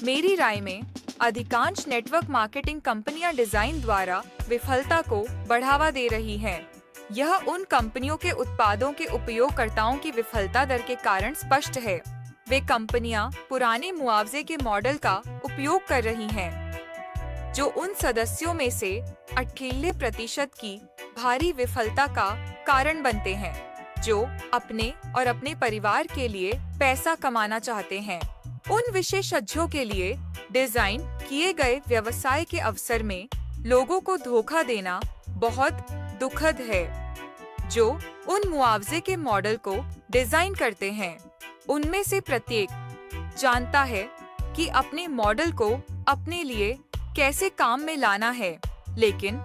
मेरी राय में अधिकांश नेटवर्क मार्केटिंग कंपनियां डिजाइन द्वारा विफलता को बढ़ावा दे रही हैं। यह उन कंपनियों के उत्पादों के उपयोगकर्ताओं की विफलता दर के कारण स्पष्ट है। वे कंपनियां पुराने मुआवजे के मॉडल का उपयोग कर रही हैं, जो उन सदस्यों में से 88% की भारी विफलता का कारण बनते हैं, जो अपने और अपने परिवार के लिए पैसा कमाना चाहते हैं। उन विशेषज्ञों के लिए डिजाइन किए गए व्यवसाय के अवसर में लोगों को धोखा देना बहुत दुखद है, जो उन मुआवजे के मॉडल को डिजाइन करते हैं। उनमें से प्रत्येक जानता है कि अपने मॉडल को अपने लिए कैसे काम में लाना है, लेकिन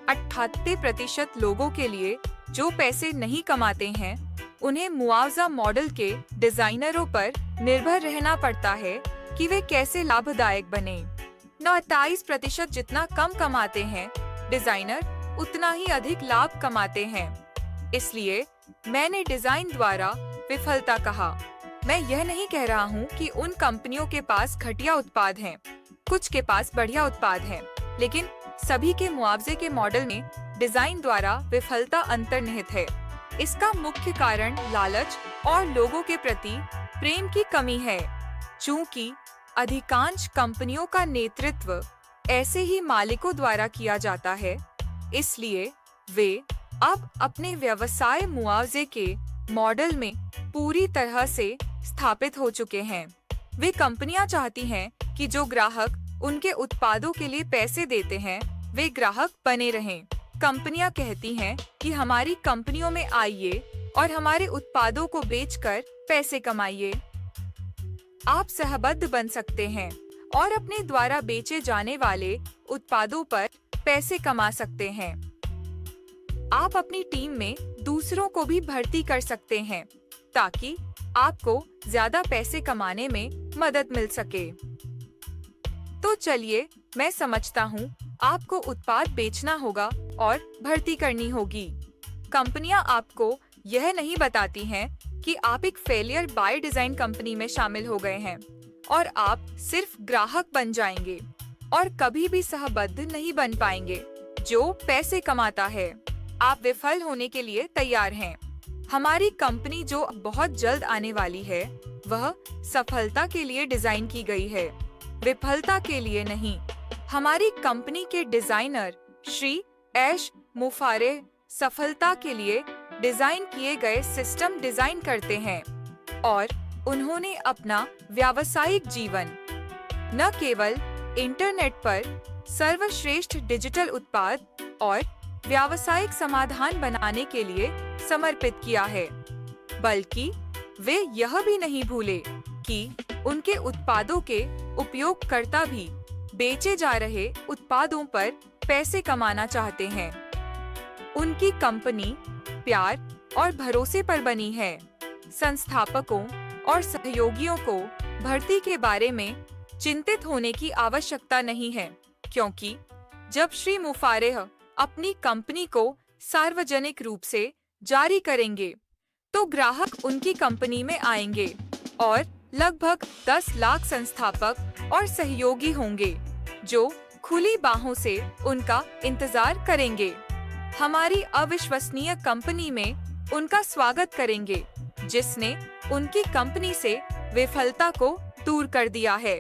88% लोगों के लिए जो पैसे नहीं कमाते हैं, उन्हें मुआवजा मॉडल के डिजाइनरों पर निर्भर रहना पड़ता है कि वे कैसे लाभदायक बने। 29% जितना कम कमाते हैं, डिजाइनर उतना ही अधिक लाभ कमाते हैं। इसलिए मैंने डिजाइन द्वारा विफलता कहा। मैं यह नहीं कह रहा हूँ कि उन कंपनियों के पास घटिया उत्पाद हैं। कुछ के पास बढ़िया उत्पाद हैं, लेकिन सभी के मुआवजे के मॉडल में डिजाइन द्वारा विफलता अंतर्निहित है। इसका मुख्य कारण लालच और लोगों के प्रति प्रेम की कमी है। चूंकि अधिकांश कंपनियों का नेतृत्व ऐसे ही मालिकों द्वारा किया जाता है, इसलिए वे अब अपने व्यवसाय मुआवजे के मॉडल में पूरी तरह से स्थापित हो चुके हैं। वे कंपनियां चाहती हैं कि जो ग्राहक उनके उत्पादों के लिए पैसे देते हैं, वे ग्राहक बने रहें। कंपनियां कहती हैं कि हमारी कंपनियों में आइए और हमारे उत्पादों को बेचकर पैसे कमाइए। आप सहबद्ध बन सकते हैं और अपने द्वारा बेचे जाने वाले उत्पादों पर पैसे कमा सकते हैं। आप अपनी टीम में दूसरों को भी भर्ती कर सकते हैं ताकि आपको ज्यादा पैसे कमाने में मदद मिल सके। तो चलिए, मैं समझता हूँ आपको उत्पाद बेचना होगा और भर्ती करनी होगी। कंपनियां आपको यह नहीं बताती हैं कि आप एक फेलियर बाय डिजाइन कंपनी में शामिल हो गए हैं और आप सिर्फ ग्राहक बन जाएंगे और कभी भी सहबद्ध नहीं बन पाएंगे जो पैसे कमाता है। आप विफल होने के लिए तैयार हैं। हमारी कंपनी जो बहुत जल्द आने वाली है, वह सफलता के लिए डिजाइन की गई है, विफलता के लिए नहीं। हमारी कंपनी के डिजाइनर श्री ऐश मुफारेह सफलता के लिए डिजाइन किए गए सिस्टम डिजाइन करते हैं और उन्होंने अपना व्यावसायिक जीवन न केवल इंटरनेट पर सर्वश्रेष्ठ डिजिटल उत्पाद और व्यावसायिक समाधान बनाने के लिए समर्पित किया है, बल्कि वे यह भी नहीं भूले कि उनके उत्पादों के उपयोगकर्ता भी बेचे जा रहे उत्पादों पर पैसे कमाना चाहते हैं। उनकी कंपनी प्यार और भरोसे पर बनी है। संस्थापकों और सहयोगियों को भर्ती के बारे में चिंतित होने की आवश्यकता नहीं है, क्योंकि जब श्री मुफारेह अपनी कंपनी को सार्वजनिक रूप से जारी करेंगे, तो ग्राहक उनकी कंपनी में आएंगे और लगभग 10 लाख संस्थापक और सहयोगी होंगे जो खुली बाहों से उनका इंतजार करेंगे। हमारी अविश्वसनीय कंपनी में उनका स्वागत करेंगे, जिसने उनकी कंपनी से विफलता को दूर कर दिया है।